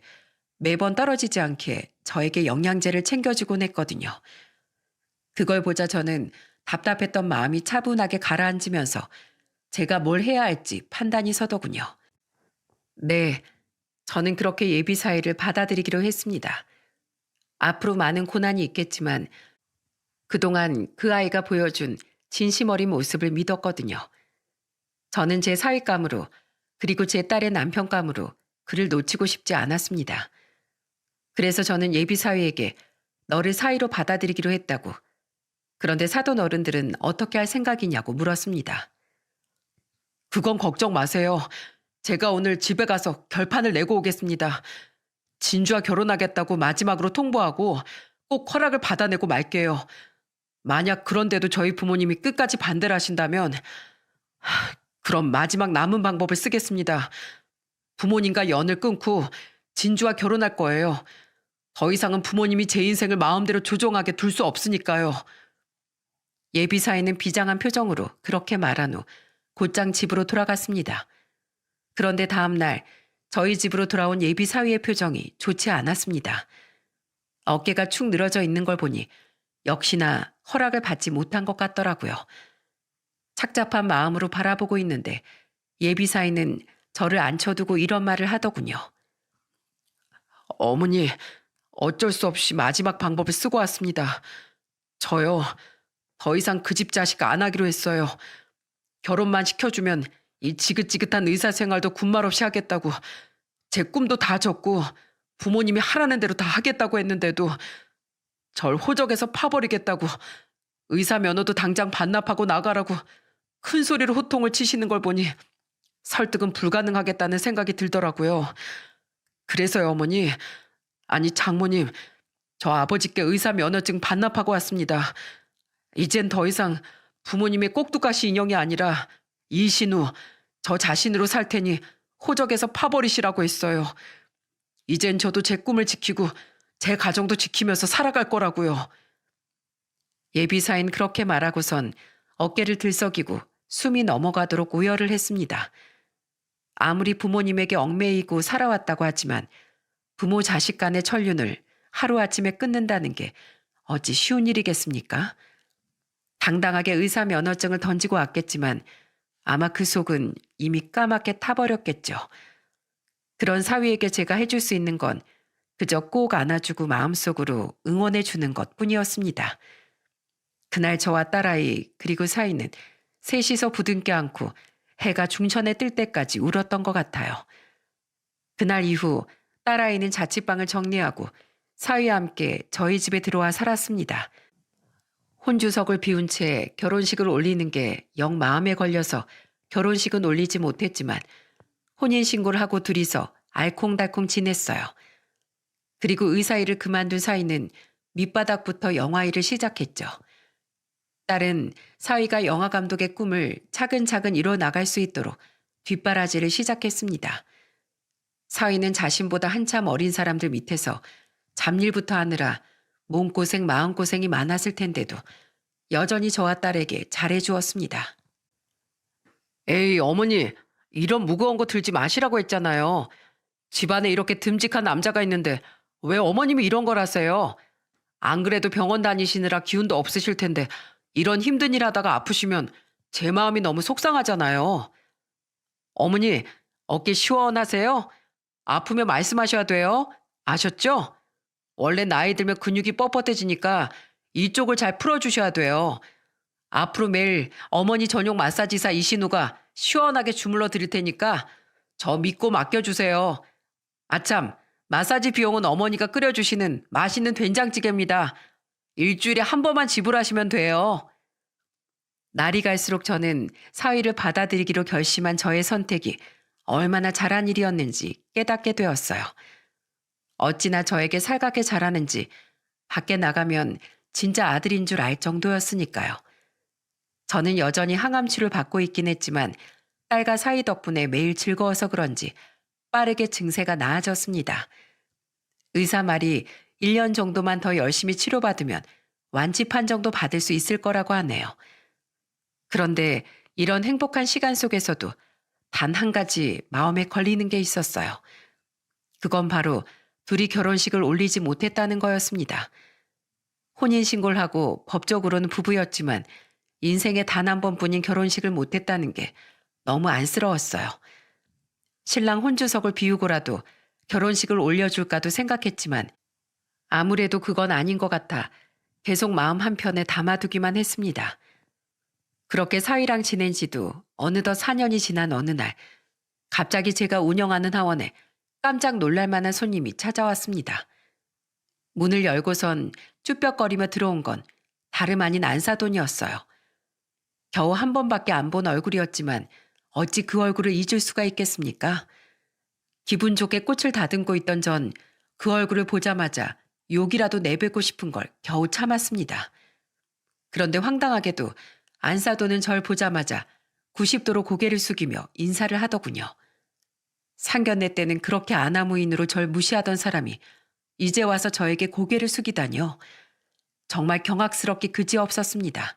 매번 떨어지지 않게 저에게 영양제를 챙겨주곤 했거든요. 그걸 보자 저는 답답했던 마음이 차분하게 가라앉으면서 제가 뭘 해야 할지 판단이 서더군요. 네, 저는 그렇게 예비 사이를 받아들이기로 했습니다. 앞으로 많은 고난이 있겠지만 그동안 그 아이가 보여준 진심 어린 모습을 믿었거든요. 저는 제 사윗감으로 그리고 제 딸의 남편감으로 그를 놓치고 싶지 않았습니다. 그래서 저는 예비 사위에게 너를 사위로 받아들이기로 했다고. 그런데 사돈 어른들은 어떻게 할 생각이냐고 물었습니다. 그건 걱정 마세요. 제가 오늘 집에 가서 결판을 내고 오겠습니다. 진주와 결혼하겠다고 마지막으로 통보하고 꼭 허락을 받아내고 말게요. 만약 그런데도 저희 부모님이 끝까지 반대를 하신다면 그럼 마지막 남은 방법을 쓰겠습니다. 부모님과 연을 끊고 진주와 결혼할 거예요. 더 이상은 부모님이 제 인생을 마음대로 조종하게 둘 수 없으니까요. 예비 사위는 비장한 표정으로 그렇게 말한 후 곧장 집으로 돌아갔습니다. 그런데 다음 날 저희 집으로 돌아온 예비 사위의 표정이 좋지 않았습니다. 어깨가 축 늘어져 있는 걸 보니 역시나 허락을 받지 못한 것 같더라고요. 착잡한 마음으로 바라보고 있는데 예비 사위는 저를 앉혀두고 이런 말을 하더군요. 어머니, 어쩔 수 없이 마지막 방법을 쓰고 왔습니다. 저요, 더 이상 그 집 자식 안 하기로 했어요. 결혼만 시켜주면 이 지긋지긋한 의사 생활도 군말 없이 하겠다고, 제 꿈도 다 졌고 부모님이 하라는 대로 다 하겠다고 했는데도 절 호적에서 파버리겠다고, 의사 면허도 당장 반납하고 나가라고 큰 소리로 호통을 치시는 걸 보니 설득은 불가능하겠다는 생각이 들더라고요. 그래서요, 어머니, 아니 장모님, 저 아버지께 의사 면허증 반납하고 왔습니다. 이젠 더 이상 부모님의 꼭두가시 인형이 아니라 이신우, 저 자신으로 살 테니 호적에서 파버리시라고 했어요. 이젠 저도 제 꿈을 지키고 제 가정도 지키면서 살아갈 거라고요. 예비사인 그렇게 말하고선 어깨를 들썩이고 숨이 넘어가도록 오열을 했습니다. 아무리 부모님에게 얽매이고 살아왔다고 하지만 부모 자식 간의 천륜을 하루아침에 끊는다는 게 어찌 쉬운 일이겠습니까? 당당하게 의사 면허증을 던지고 왔겠지만 아마 그 속은 이미 까맣게 타버렸겠죠. 그런 사위에게 제가 해줄 수 있는 건 그저 꼭 안아주고 마음속으로 응원해주는 것뿐이었습니다. 그날 저와 딸아이 그리고 사위는 셋이서 부둥켜 안고 해가 중천에 뜰 때까지 울었던 것 같아요. 그날 이후 딸아이는 자취방을 정리하고 사위와 함께 저희 집에 들어와 살았습니다. 혼주석을 비운 채 결혼식을 올리는 게 영 마음에 걸려서 결혼식은 올리지 못했지만 혼인신고를 하고 둘이서 알콩달콩 지냈어요. 그리고 의사일을 그만둔 사위는 밑바닥부터 영화일을 시작했죠. 딸은 사위가 영화감독의 꿈을 차근차근 이뤄나갈 수 있도록 뒷바라지를 시작했습니다. 사위는 자신보다 한참 어린 사람들 밑에서 잡일부터 하느라 몸고생 마음고생이 많았을 텐데도 여전히 저와 딸에게 잘해주었습니다. 에이 어머니, 이런 무거운 거 들지 마시라고 했잖아요. 집안에 이렇게 듬직한 남자가 있는데 왜 어머님이 이런 걸 하세요? 안 그래도 병원 다니시느라 기운도 없으실 텐데 이런 힘든 일 하다가 아프시면 제 마음이 너무 속상하잖아요. 어머니, 어깨 시원하세요? 아프면 말씀하셔야 돼요. 아셨죠? 원래 나이 들면 근육이 뻣뻣해지니까 이쪽을 잘 풀어주셔야 돼요. 앞으로 매일 어머니 전용 마사지사 이신우가 시원하게 주물러 드릴 테니까 저 믿고 맡겨주세요. 아참, 마사지 비용은 어머니가 끓여주시는 맛있는 된장찌개입니다. 일주일에 한 번만 지불하시면 돼요. 날이 갈수록 저는 사위를 받아들이기로 결심한 저의 선택이 얼마나 잘한 일이었는지 깨닫게 되었어요. 어찌나 저에게 살갑게 자라는지 밖에 나가면 진짜 아들인 줄 알 정도였으니까요. 저는 여전히 항암치료를 받고 있긴 했지만 딸과 사위 덕분에 매일 즐거워서 그런지 빠르게 증세가 나아졌습니다. 의사 말이 1년 정도만 더 열심히 치료받으면 완치 판정도 받을 수 있을 거라고 하네요. 그런데 이런 행복한 시간 속에서도 단 한 가지 마음에 걸리는 게 있었어요. 그건 바로 둘이 결혼식을 올리지 못했다는 거였습니다. 혼인신고를 하고 법적으로는 부부였지만 인생에 단 한 번뿐인 결혼식을 못했다는 게 너무 안쓰러웠어요. 신랑 혼주석을 비우고라도 결혼식을 올려줄까도 생각했지만 아무래도 그건 아닌 것 같아 계속 마음 한편에 담아두기만 했습니다. 그렇게 사위랑 지낸 지도 어느덧 4년이 지난 어느 날 갑자기 제가 운영하는 하원에 깜짝 놀랄 만한 손님이 찾아왔습니다. 문을 열고선 쭈뼛거리며 들어온 건 다름 아닌 안사돈이었어요. 겨우 한 번밖에 안 본 얼굴이었지만 어찌 그 얼굴을 잊을 수가 있겠습니까? 기분 좋게 꽃을 다듬고 있던 전 그 얼굴을 보자마자 욕이라도 내뱉고 싶은 걸 겨우 참았습니다. 그런데 황당하게도 안사돈은 절 보자마자 90도로 고개를 숙이며 인사를 하더군요. 상견례 때는 그렇게 아나무인으로 절 무시하던 사람이 이제 와서 저에게 고개를 숙이다니요. 정말 경악스럽게 그지없었습니다.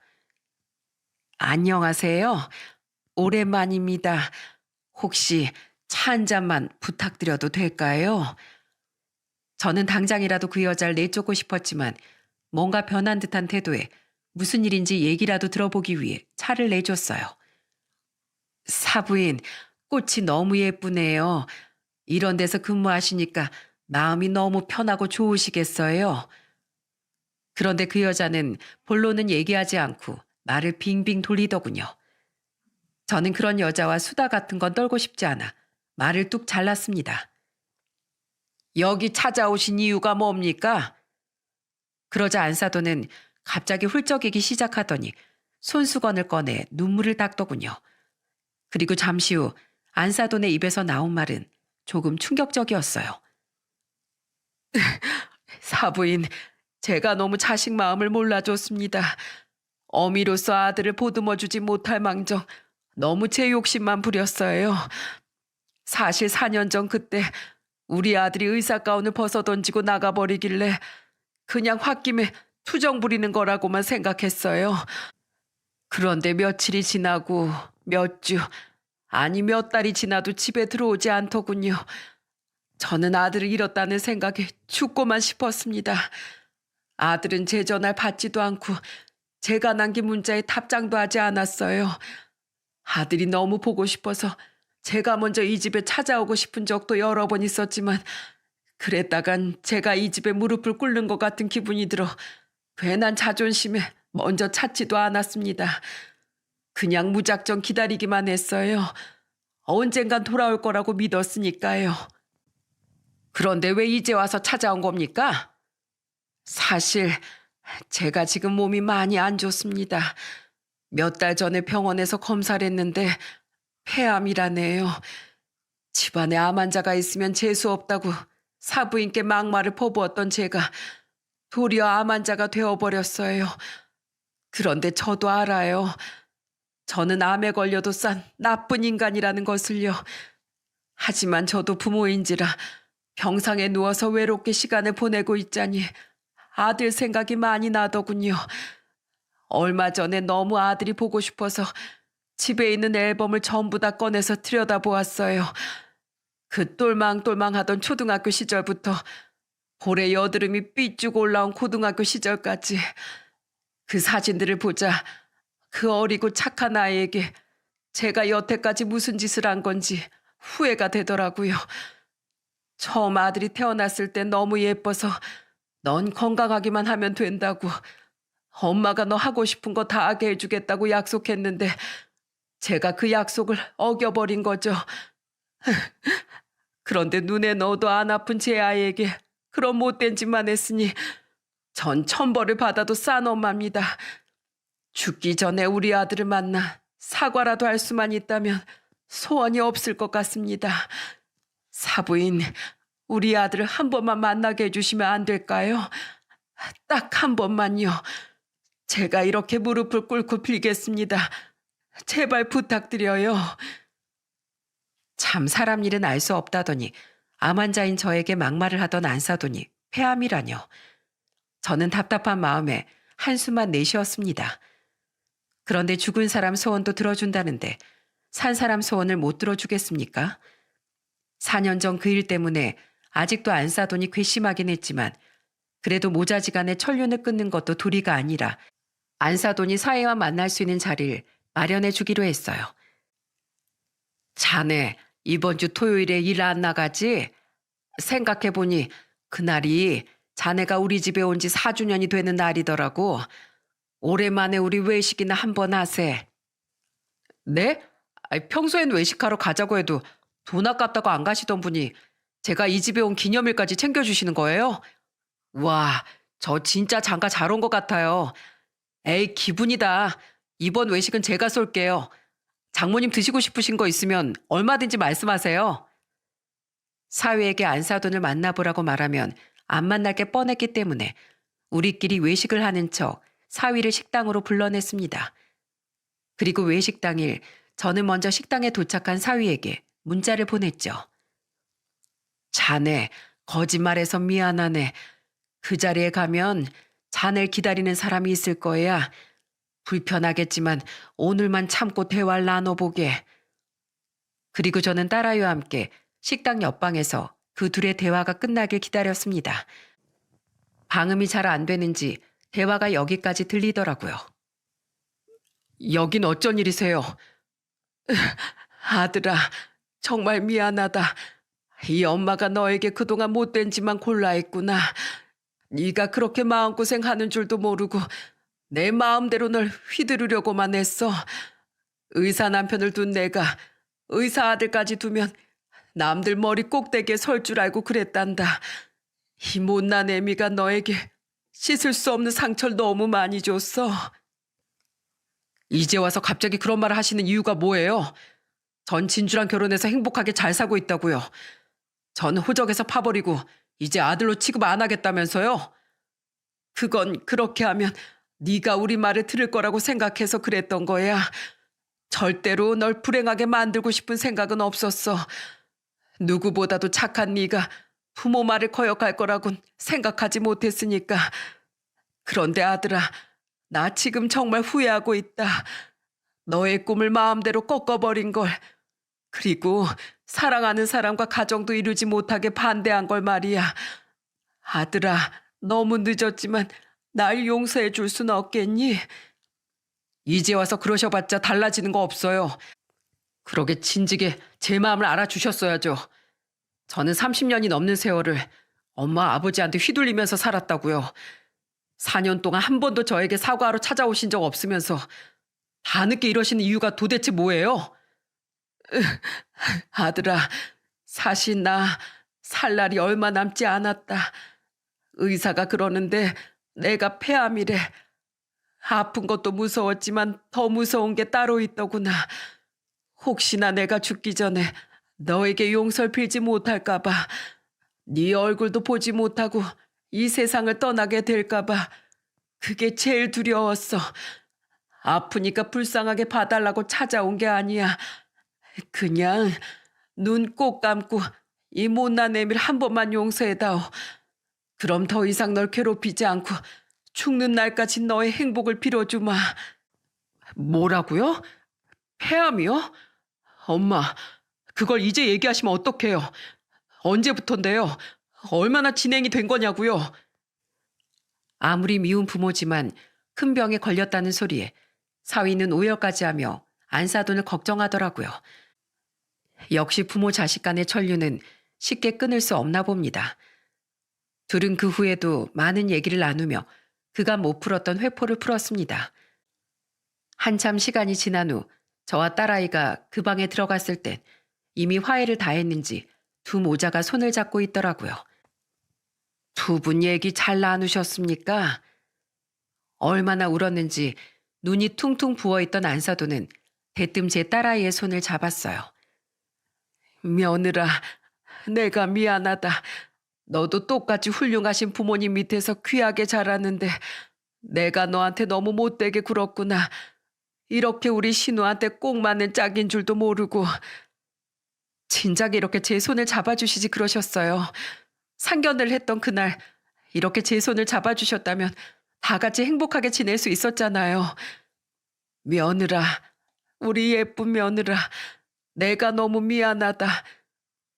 안녕하세요. 오랜만입니다. 혹시 차 한 잔만 부탁드려도 될까요? 저는 당장이라도 그 여자를 내쫓고 싶었지만 뭔가 변한 듯한 태도에 무슨 일인지 얘기라도 들어보기 위해 차를 내줬어요. 사부인, 꽃이 너무 예쁘네요. 이런 데서 근무하시니까 마음이 너무 편하고 좋으시겠어요. 그런데 그 여자는 본론은 얘기하지 않고 말을 빙빙 돌리더군요. 저는 그런 여자와 수다 같은 건 떨고 싶지 않아 말을 뚝 잘랐습니다. 여기 찾아오신 이유가 뭡니까? 그러자 안사도는 갑자기 훌쩍이기 시작하더니 손수건을 꺼내 눈물을 닦더군요. 그리고 잠시 후 안사돈의 입에서 나온 말은 조금 충격적이었어요. 사부인, 제가 너무 자식 마음을 몰라줬습니다. 어미로서 아들을 보듬어주지 못할 망정 너무 제 욕심만 부렸어요. 사실 4년 전 그때 우리 아들이 의사 가운을 벗어던지고 나가버리길래 그냥 홧김에 투정 부리는 거라고만 생각했어요. 그런데 며칠이 지나고 몇 주, 아니 몇 달이 지나도 집에 들어오지 않더군요. 저는 아들을 잃었다는 생각에 죽고만 싶었습니다. 아들은 제 전화를 받지도 않고 제가 남긴 문자에 답장도 하지 않았어요. 아들이 너무 보고 싶어서 제가 먼저 이 집에 찾아오고 싶은 적도 여러 번 있었지만 그랬다간 제가 이 집에 무릎을 꿇는 것 같은 기분이 들어 괜한 자존심에 먼저 찾지도 않았습니다. 그냥 무작정 기다리기만 했어요. 언젠간 돌아올 거라고 믿었으니까요. 그런데 왜 이제 와서 찾아온 겁니까? 사실 제가 지금 몸이 많이 안 좋습니다. 몇 달 전에 병원에서 검사를 했는데 폐암이라네요. 집안에 암 환자가 있으면 재수 없다고 사부인께 막말을 퍼부었던 제가 도리어 암 환자가 되어버렸어요. 그런데 저도 알아요. 저는 암에 걸려도 싼 나쁜 인간이라는 것을요. 하지만 저도 부모인지라 병상에 누워서 외롭게 시간을 보내고 있자니 아들 생각이 많이 나더군요. 얼마 전에 너무 아들이 보고 싶어서 집에 있는 앨범을 전부 다 꺼내서 들여다보았어요. 그 똘망똘망하던 초등학교 시절부터 볼에 여드름이 삐쭉 올라온 고등학교 시절까지 그 사진들을 보자 그 어리고 착한 아이에게 제가 여태까지 무슨 짓을 한 건지 후회가 되더라고요. 처음 아들이 태어났을 때 너무 예뻐서 넌 건강하기만 하면 된다고 엄마가 너 하고 싶은 거 다 하게 해주겠다고 약속했는데 제가 그 약속을 어겨버린 거죠. 그런데 눈에 넣어도 안 아픈 제 아이에게 그런 못된 짓만 했으니 전 천벌을 받아도 싼 엄마입니다. 죽기 전에 우리 아들을 만나 사과라도 할 수만 있다면 소원이 없을 것 같습니다. 사부인, 우리 아들을 한 번만 만나게 해주시면 안 될까요? 딱 한 번만요. 제가 이렇게 무릎을 꿇고 빌겠습니다. 제발 부탁드려요. 참 사람 일은 알 수 없다더니 암 환자인 저에게 막말을 하던 안사돈이 폐암이라뇨. 저는 답답한 마음에 한숨만 내쉬었습니다. 그런데 죽은 사람 소원도 들어준다는데 산 사람 소원을 못 들어주겠습니까? 4년 전 그 일 때문에 아직도 안사돈이 괘씸하긴 했지만 그래도 모자지간에 천륜을 끊는 것도 도리가 아니라 안사돈이 사회와 만날 수 있는 자리를 마련해 주기로 했어요. 자네 이번 주 토요일에 일 안 나가지? 생각해보니 그날이 자네가 우리 집에 온 지 4주년이 되는 날이더라고. 오랜만에 우리 외식이나 한번 하세. 네? 평소엔 외식하러 가자고 해도 돈 아깝다고 안 가시던 분이 제가 이 집에 온 기념일까지 챙겨주시는 거예요? 와, 저 진짜 장가 잘 온 것 같아요. 에이, 기분이다. 이번 외식은 제가 쏠게요. 장모님 드시고 싶으신 거 있으면 얼마든지 말씀하세요. 사위에게 안사돈을 만나보라고 말하면 안 만날 게 뻔했기 때문에 우리끼리 외식을 하는 척 사위를 식당으로 불러냈습니다. 그리고 외식 당일 저는 먼저 식당에 도착한 사위에게 문자를 보냈죠. 자네, 거짓말해서 미안하네. 그 자리에 가면 자네를 기다리는 사람이 있을 거야. 불편하겠지만 오늘만 참고 대화를 나눠보게. 그리고 저는 딸아이와 함께 식당 옆방에서 그 둘의 대화가 끝나길 기다렸습니다. 방음이 잘 안 되는지 대화가 여기까지 들리더라고요. 여긴 어쩐 일이세요? 아들아, 정말 미안하다. 이 엄마가 너에게 그동안 못된 짓만 골라 했구나. 네가 그렇게 마음고생하는 줄도 모르고 내 마음대로 널 휘두르려고만 했어. 의사 남편을 둔 내가 의사 아들까지 두면 남들 머리 꼭대기에 설 줄 알고 그랬단다. 이 못난 애미가 너에게 씻을 수 없는 상처를 너무 많이 줬어. 이제 와서 갑자기 그런 말을 하시는 이유가 뭐예요? 전 진주랑 결혼해서 행복하게 잘 살고 있다고요. 전 호적에서 파버리고 이제 아들로 취급 안 하겠다면서요? 그건 그렇게 하면 네가 우리 말을 들을 거라고 생각해서 그랬던 거야. 절대로 널 불행하게 만들고 싶은 생각은 없었어. 누구보다도 착한 네가 부모 말을 거역할 거라곤 생각하지 못했으니까. 그런데 아들아, 나 지금 정말 후회하고 있다. 너의 꿈을 마음대로 꺾어버린 걸. 그리고 사랑하는 사람과 가정도 이루지 못하게 반대한 걸 말이야. 아들아, 너무 늦었지만 날 용서해 줄 수는 없겠니? 이제 와서 그러셔봤자 달라지는 거 없어요. 그러게 진즉에 제 마음을 알아주셨어야죠. 저는 30년이 넘는 세월을 엄마 아버지한테 휘둘리면서 살았다고요. 4년 동안 한 번도 저에게 사과하러 찾아오신 적 없으면서 다 늦게 이러시는 이유가 도대체 뭐예요? 아들아, 사실 나 살 날이 얼마 남지 않았다. 의사가 그러는데 내가 폐암이래. 아픈 것도 무서웠지만 더 무서운 게 따로 있더구나. 혹시나 내가 죽기 전에 너에게 용서를 빌지 못할까 봐, 네 얼굴도 보지 못하고 이 세상을 떠나게 될까 봐 그게 제일 두려웠어. 아프니까 불쌍하게 봐달라고 찾아온 게 아니야. 그냥 눈 꼭 감고 이 못난 애미를 한 번만 용서해다오. 그럼 더 이상 널 괴롭히지 않고 죽는 날까지 너의 행복을 빌어주마. 뭐라고요? 폐암이요? 엄마, 그걸 이제 얘기하시면 어떡해요? 언제부턴데요? 얼마나 진행이 된 거냐고요? 아무리 미운 부모지만 큰 병에 걸렸다는 소리에 사위는 오열까지 하며 안사돈을 걱정하더라고요. 역시 부모 자식 간의 천류는 쉽게 끊을 수 없나 봅니다. 둘은 그 후에도 많은 얘기를 나누며 그간 못 풀었던 회포를 풀었습니다. 한참 시간이 지난 후 저와 딸아이가 그 방에 들어갔을 땐 이미 화해를 다 했는지 두 모자가 손을 잡고 있더라고요. 두 분 얘기 잘 나누셨습니까? 얼마나 울었는지 눈이 퉁퉁 부어있던 안사도는 대뜸 제 딸아이의 손을 잡았어요. 며느라, 내가 미안하다. 너도 똑같이 훌륭하신 부모님 밑에서 귀하게 자랐는데 내가 너한테 너무 못되게 굴었구나. 이렇게 우리 신우한테 꼭 맞는 짝인 줄도 모르고. 진작 이렇게 제 손을 잡아주시지 그러셨어요. 상견례를 했던 그날 이렇게 제 손을 잡아주셨다면 다 같이 행복하게 지낼 수 있었잖아요. 며느라, 우리 예쁜 며느라, 내가 너무 미안하다.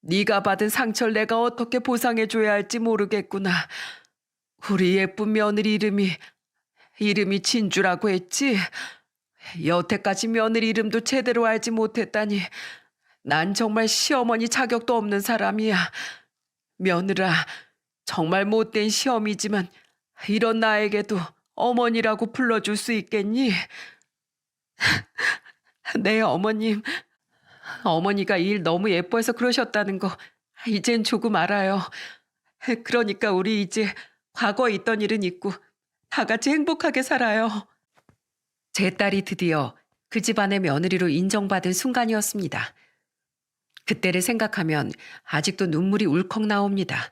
네가 받은 상처를 내가 어떻게 보상해줘야 할지 모르겠구나. 우리 예쁜 며느리 이름이 진주라고 했지? 여태까지 며느리 이름도 제대로 알지 못했다니. 난 정말 시어머니 자격도 없는 사람이야. 며느라, 정말 못된 시험이지만 이런 나에게도 어머니라고 불러줄 수 있겠니? 네, 어머니가 일 너무 예뻐해서 그러셨다는 거 이젠 조금 알아요. 그러니까 우리 이제 과거에 있던 일은 잊고 다 같이 행복하게 살아요. 제 딸이 드디어 그 집안의 며느리로 인정받은 순간이었습니다. 그때를 생각하면 아직도 눈물이 울컥 나옵니다.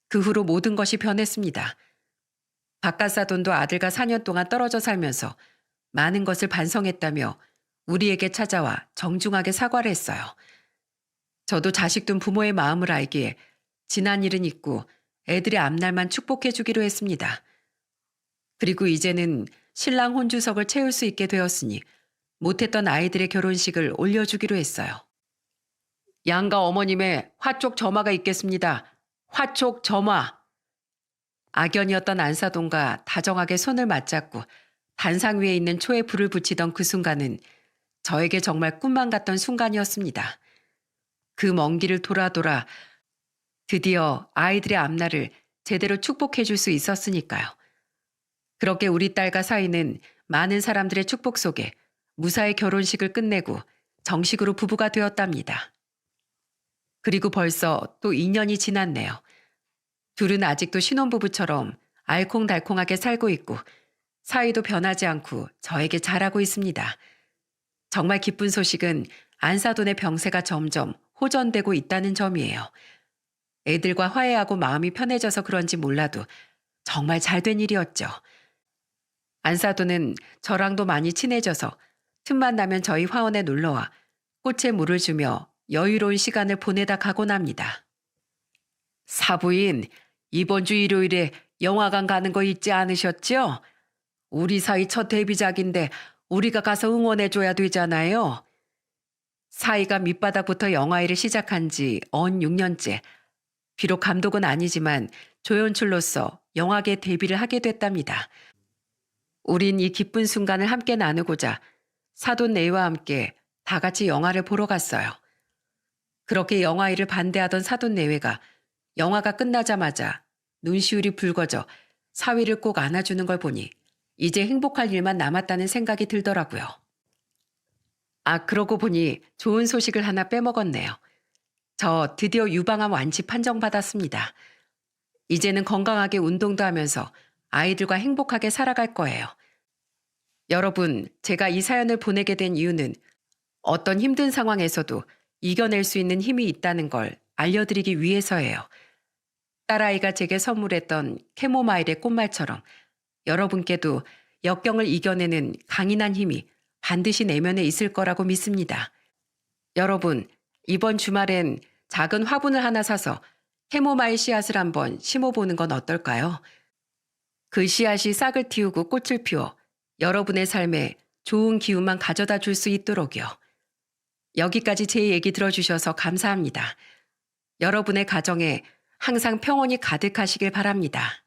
그 후로 모든 것이 변했습니다. 바깥사돈도 아들과 4년 동안 떨어져 살면서 많은 것을 반성했다며 우리에게 찾아와 정중하게 사과를 했어요. 저도 자식둔 부모의 마음을 알기에 지난 일은 잊고 애들의 앞날만 축복해 주기로 했습니다. 그리고 이제는 신랑 혼주석을 채울 수 있게 되었으니 못했던 아이들의 결혼식을 올려주기로 했어요. 양가 어머님의 화촉 점화가 있겠습니다. 화촉 점화. 악연이었던 안사돈과 다정하게 손을 맞잡고 단상 위에 있는 초에 불을 붙이던 그 순간은 저에게 정말 꿈만 같던 순간이었습니다. 그 먼 길을 돌아 드디어 아이들의 앞날을 제대로 축복해 줄 수 있었으니까요. 그렇게 우리 딸과 사위는 많은 사람들의 축복 속에 무사히 결혼식을 끝내고 정식으로 부부가 되었답니다. 그리고 벌써 또 2년이 지났네요. 둘은 아직도 신혼부부처럼 알콩달콩하게 살고 있고 사이도 변하지 않고 저에게 잘하고 있습니다. 정말 기쁜 소식은 안사돈의 병세가 점점 호전되고 있다는 점이에요. 애들과 화해하고 마음이 편해져서 그런지 몰라도 정말 잘된 일이었죠. 안사돈은 저랑도 많이 친해져서 틈만 나면 저희 화원에 놀러와 꽃에 물을 주며 여유로운 시간을 보내다 가곤 합니다. 사부인, 이번 주 일요일에 영화관 가는 거 잊지 않으셨죠? 우리 사이 첫 데뷔작인데 우리가 가서 응원해줘야 되잖아요. 사이가 밑바닥부터 영화일을 시작한 지 언 6년째. 비록 감독은 아니지만 조연출로서 영화계 데뷔를 하게 됐답니다. 우린 이 기쁜 순간을 함께 나누고자 사돈 네이와 함께 다 같이 영화를 보러 갔어요. 그렇게 영화일을 반대하던 사돈 네외가 영화가 끝나자마자 눈시울이 붉어져 사위를 꼭 안아주는 걸 보니 이제 행복할 일만 남았다는 생각이 들더라고요. 아, 그러고 보니 좋은 소식을 하나 빼먹었네요. 저 드디어 유방암 완치 판정받았습니다. 이제는 건강하게 운동도 하면서 아이들과 행복하게 살아갈 거예요. 여러분, 제가 이 사연을 보내게 된 이유는 어떤 힘든 상황에서도 이겨낼 수 있는 힘이 있다는 걸 알려드리기 위해서예요. 딸아이가 제게 선물했던 캐모마일의 꽃말처럼 여러분께도 역경을 이겨내는 강인한 힘이 반드시 내면에 있을 거라고 믿습니다. 여러분, 이번 주말엔 작은 화분을 하나 사서 캐모마일 씨앗을 한번 심어보는 건 어떨까요? 그 씨앗이 싹을 틔우고 꽃을 피워 여러분의 삶에 좋은 기운만 가져다 줄 수 있도록요. 여기까지 제 얘기 들어주셔서 감사합니다. 여러분의 가정에 항상 평온이 가득하시길 바랍니다.